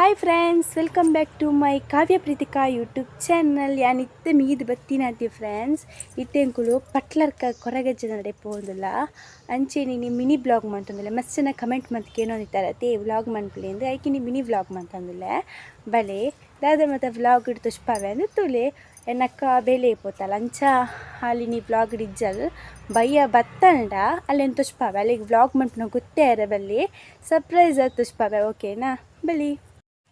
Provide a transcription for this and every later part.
Hi friends, welcome back to my Kavya Preethika YouTube channel. ಯಾನ್ ಇತ್ತೆ ಮೀದು ಬತ್ತಿನಾತಿ friends. ಇತ್ತೆಂಕುಲು ಪಟ್ಲರ್ಕ Koragajja ನಡೆ ಪೋಂದುಲ್ಲ ಅಂಚೆ ನೀನು ಮಿನಿ ಬ್ಲಾಗ್ ಮಾಡ್ತಂದಿಲ್ಲ. ಮಸ್ತ್ ಜನ ಕಮೆಂಟ್ ಮಾಡ್ಕೆ ಏನೋಂದಿತ್ತಾರತ್ತೆ ವ್ಲಾಗ್ ಮಾಡ್ಪಲಿ ಅಂದರೆ ಐಕಿ ನೀ ಮಿನಿ ವ್ಲಾಗ್ ಮಾಡ್ತಂದಿಲ್ಲ ಬಲೆ ದಾದ ಮತ್ತು ವ್ಲಾಗ್ ಇಡ್ತು ತುಷ್ಪಾವೆ ಅಂದ್ರೆ ತುಲೆ ಎನ್ನಕ್ಕ ಬೇಲೆ ಪೋತಲ್ಲ ಅಂಚ ಅಲ್ಲಿ ನೀ ವ್ಲಾಗ್ ಇಡ್ಜಲ್ ಬಯ್ಯ ಬತ್ತಂಡ ಅಲ್ಲೇನು ತುಷ್ಪಾವೆ ಅಲ್ಲಿಗೆ ವ್ಲಾಗ್ ಮಾಡ್ಪನ ಗೊತ್ತೇ ಇರ ಬಲ್ಲಿ ಸರ್ಪ್ರೈಸ್ ಅದು ತುಷ್ಪಾವೆ. ಓಕೆನಾ ಬಲಿ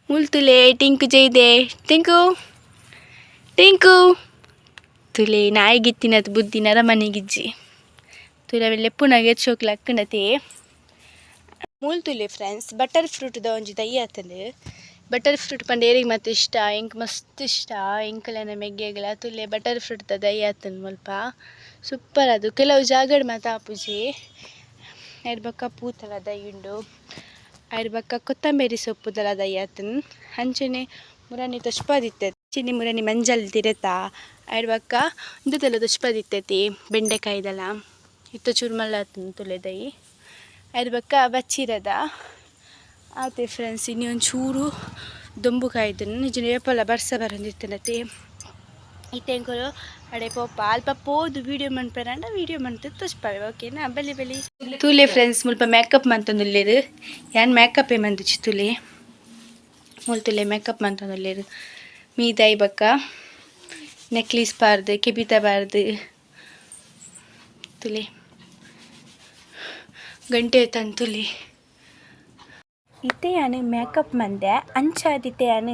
ಮುಲ್ತುಲೆ ಟಿಂಕು ಜೈದೆ ಟಿಂಕು ಟಿಂಕು ತುಲೆ ನಾಯಿಗಿತ್ತಿನದು ಬುದ್ಧಿ ನರಮನೆಗಿಜ್ಜಿ ತುಲವೆಲ್ಲೆ ಪುನಗೆ ಚೋಕ್ಲಕ್ಕಣತೆ ಮೂಲ್ತುಲೆ ಫ್ರೆಂಡ್ಸ್. ಬಟರ್ ಫ್ರೂಟ್ದ ಒಂಜಿ ದಯ್ಯ ಆತಂದು ಬಟರ್ ಫ್ರೂಟ್ ಪಂಡ ಏರಿಗೆ ಮತ್ತೆ ಇಷ್ಟ ಎಂಕ್ ಮಸ್ತ್ ಇಷ್ಟ ಎಂಕಲೆನ ಮೆಗ್ಗೆಗಳ ತುಲೆ ಬಟರ್ ಫ್ರೂಟ್ದ ದಯ್ಯ ಆತಂದು ಮುಲ್ಪ ಸೂಪರ್. ಅದು ಕೆಲವು ಜಾಗಡ್ ಮಾತ ಆಪುಜಿ ಐರ್ ಬಕ್ಕ ಪೂತಲ ದಯ್ಯುಂಡು ಐರ್ ಬಕ್ಕ ಕೊತ್ತಂಬರಿ ಸೊಪ್ಪುದಲ ದಯ್ಯಾತನ್ ಅಂಚನೆ ಮುರಾನಿ ತೊಚ್ಪದಿತ್ತೈತಿ ಚಿನ್ನಿ ಮುರಾನಿ ಮಂಜಲ್ ತಿರತಾ ಐರ್ ಬಕ್ಕ ಇಂದೆಲ್ಲ ತೊಚ್ಪದಿತ್ತೈತಿ ಬೆಂಡೆಕಾಯ್ದಲ ಇತ್ತು ಚುರ್ಮಲ್ಲ ತುಲೆ ದೈ ಐರ್ ಬಕ್ಕ ಬಚ್ಚಿರದ ಆತೆ ಫ್ರೆಂಡ್ಸ್. ಇನ್ನು ಒಂಚೂರು ದೊಂಬು ಕಾಯ್ದನು ನಿಜ ವೇಪಲ್ಲ ಬರ್ಸ ಬರಂದಿರ್ತನತಿ ಇಟ್ಟೆಂಕಲು ಅಡೆ ಪೋಪ ಅಲ್ಪ ಪೋದು ವೀಡಿಯೋ ಮನ್ಪೇರಂಡ ವೀಡಿಯೋ ಮಾಡ್ತದೆ ತೊಚ್ಪಾವೆ. ಓಕೆನಾ ಬಲಿ ಬಲಿ ತೂಲೆ ಫ್ರೆಂಡ್ಸ್. ಮುಲ್ಪ ಮೇಕಪ್ ಮಂತಂದುಲ್ಲೇರು ಯಾನ್ ಮೇಕಪ್ಪೇ ಮಂದಿಚ್ಚಿ ತುಲೆ ಮುಲ್ತುಲೆ ಮೇಕಪ್ ಮಂತಂದುಲ್ಲೇರು ಮೀದೈ ಬಕ್ಕ ನೆಕ್ಲೀಸ್ ಪಾರ್ದು ಕೆಬಿತ ಬಾರ್ದು ತುಲೆ ಗಂಟೆ ತಂತುಲೆ ಇತ್ತೆ ಯಾನು ಮೇಕಪ್ ಮಂದೆ ಅಂಚಾದಿತ್ತೆ ಯಾನು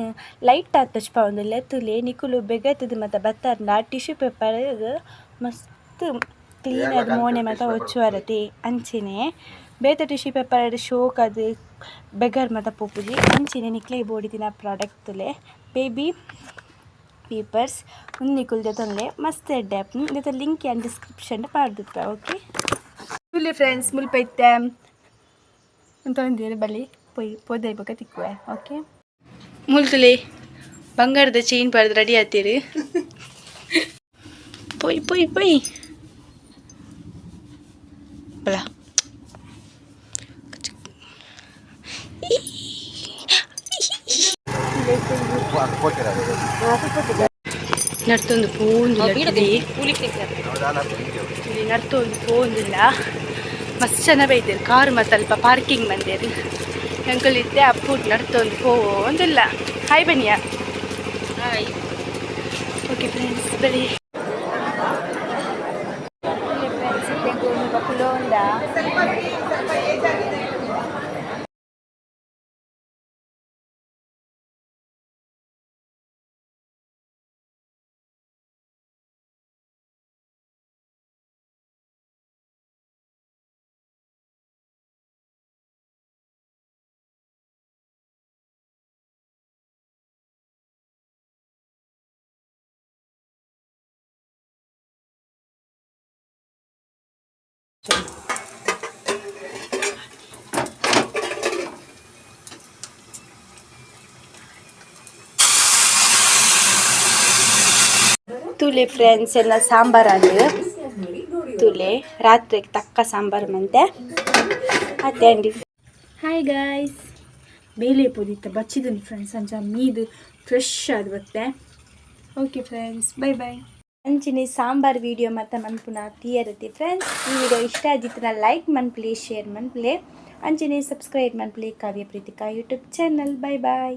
ಲೈಟ್ ಆತ ತೊಚ್ಪಾವೊಂದುಲ್ಲೆ ತುಲೆ ನಿಕುಲು ಬೆಗತದು ಮತ್ತು ಬತ್ತಾರ್ನ ಟಿಶ್ಯೂ ಪೇಪರ್ ಮಸ್ತ್ ಕ್ಲೀನ್ ಅದು ಮೋನೆ ಮತ್ತು ಒಚ್ಚುವರತಿ ಅಂಚಿನೆ ಬೇತ ಟಿಶ್ಯೂ ಪೇಪರ್ ಶೋಕ್ ಅದು ಬೆಗರ್ ಮತ್ತು ಪೋಪುಜಿ ಅಂಚಿನೆ ನಿಕ್ಲೆ ಬೋಡಿದಿನ ಪ್ರಾಡಕ್ಟ್ ತುಲೆ ಬೇಬಿ ಪೇಪರ್ಸ್ ಒಂದು ನಿಕುಲ್ದೆ ತೊಂದರೆ ಮಸ್ತ್ ಎಡ್ಡೆ ಆಪು ಇದರ ಲಿಂಕ್ ಯಾನ್ ಡಿಸ್ಕ್ರಿಪ್ಷನ್ ಪಾಡ್ದುಪ್ಪ. ಓಕೆ ತುಲೆ ಫ್ರೆಂಡ್ಸ್ ಮುಲ್ಪ ಇತ್ತೆ ಅಂತ ಒಂದಿರು ಬಲಿ ಪೊಯ್ ಪೋದೈ ಬೊಕ ತಿಕ್ಕುವೆ. ಓಕೆ ಮುಲ್ತುಲೆ ಬಂಗಾರದ ಚೈನ್ ಪಾಡ್ದು ರೆಡಿ ಆತೀರಿ ಪೊಯ್ ಪೊಯ್ ಪೊಯ್ ಬಲ ನರ್ತೊಂದು ಪೋಂದಿಲ್ಲ ನರ್ತೊಂದು ಪೋಂದಿಲ್ಲ ಮಸ್ತ್ ಜನ ಬೈತೇರು ಕಾರು ಮತ್ತು ಅಲ್ಪ ಪಾರ್ಕಿಂಗ್ ಬಂದೇರು ಅಂಕಲ್ ಇತ್ತೆ ಅಪ್ಪುಟ್ ನಡ್ತೊಂದು ಪೋಂದಿಲ್ಲ. ಹಾಯ್ ಬನ್ನಿಯಾ ಹಾಯ್. ಓಕೆ ಫ್ರೆಂಡ್ಸ್ ಬರೀ ಫ್ರೆಂಡ್ಸ್ ಇತ್ತೆ ಕುಲೋಂದ ತುಲೆ ಫ್ರೆಂಡ್ಸ್ ಎಲ್ಲ ಸಾಂಬಾರು ತುಲೆ ರಾತ್ರಿಗೆ ತಕ್ಕ ಸಾಂಬಾರು ಮಂತೆ ಅತ್ತೆ ಅಂಡಿ. ಹಾಯ್ ಗಾಯ್ಸ್, ಬೇಲೆ ಪೋದಿತ್ತ ಬಚ್ಚಿದನು ಫ್ರೆಂಡ್ಸ್ ಅಂಚ ಮೀದು ಫ್ರೆಶ್ ಆಗಿ ಬತ್ತೆ. Okay friends bye bye. ಅಂಚಿನಿ ಸಾಂಬಾರು ವೀಡಿಯೋ ಮತ್ತು ಮನ್ಪುನ ತೀಯರತಿ ಫ್ರೆಂಡ್ಸ್. ಈ ವಿಡಿಯೋ ಇಷ್ಟ ಆಗಿತ್ತು ಲೈಕ್ ಮನ್ಪ್ಲಿ ಶೇರ್ ಮನ್ಪ್ಲೆ ಅಂಚಿನಿ ಸಬ್ಸ್ಕ್ರೈಬ್ ಮನ್ಪ್ಲಿ Kavya Preethika YouTube channel. Bye ಬಾಯ್.